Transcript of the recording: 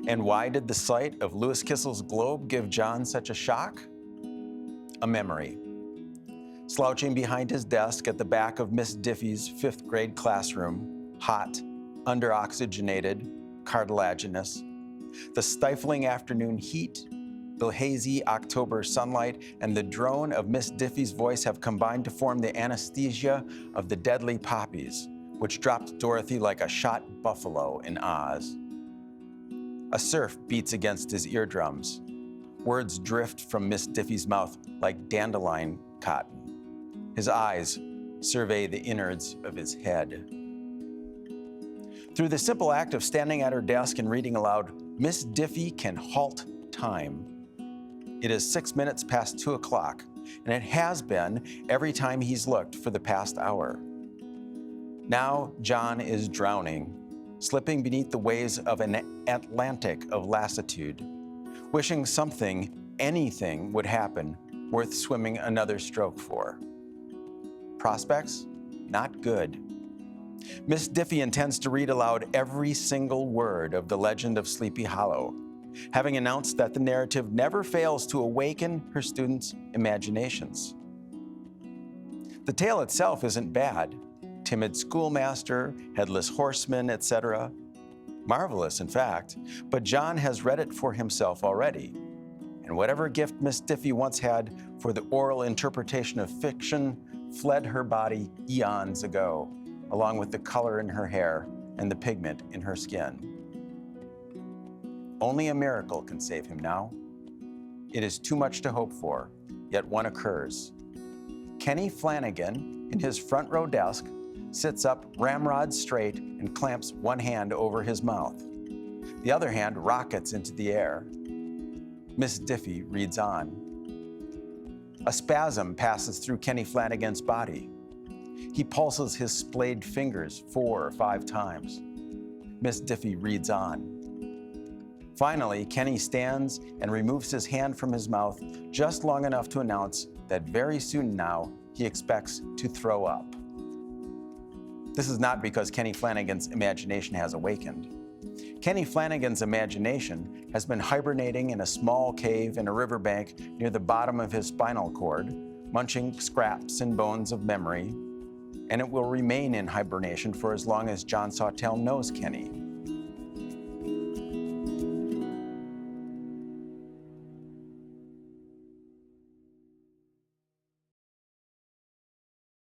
And why did the sight of Louis Kissel's globe give John such a shock? A memory. Slouching behind his desk at the back of Miss Diffie's fifth grade classroom, hot, under-oxygenated, cartilaginous, the stifling afternoon heat, the hazy October sunlight, and the drone of Miss Diffie's voice have combined to form the anesthesia of the deadly poppies, which dropped Dorothy like a shot buffalo in Oz. A surf beats against his eardrums. Words drift from Miss Diffie's mouth like dandelion cotton. His eyes survey the innards of his head. Through the simple act of standing at her desk and reading aloud, Miss Diffie can halt time. It is 6 minutes past 2 o'clock, and it has been every time he's looked for the past hour. Now John is drowning, slipping beneath the waves of an Atlantic of lassitude, wishing something, anything would happen worth swimming another stroke for. Prospects? Not good. Miss Diffie intends to read aloud every single word of The Legend of Sleepy Hollow, having announced that the narrative never fails to awaken her students' imaginations. The tale itself isn't bad. Timid schoolmaster, headless horseman, etc. Marvelous, in fact, but John has read it for himself already. And whatever gift Miss Diffie once had for the oral interpretation of fiction fled her body eons ago, along with the color in her hair and the pigment in her skin. Only a miracle can save him now. It is too much to hope for, yet one occurs. Kenny Flanagan, in his front row desk, sits up ramrod straight and clamps one hand over his mouth. The other hand rockets into the air. Miss Diffie reads on. A spasm passes through Kenny Flanagan's body. He pulses his splayed fingers 4 or 5 times. Miss Diffie reads on. Finally, Kenny stands and removes his hand from his mouth just long enough to announce that very soon now he expects to throw up. This is not because Kenny Flanagan's imagination has awakened. Kenny Flanagan's imagination has been hibernating in a small cave in a riverbank near the bottom of his spinal cord, munching scraps and bones of memory, and it will remain in hibernation for as long as John Sawtelle knows Kenny.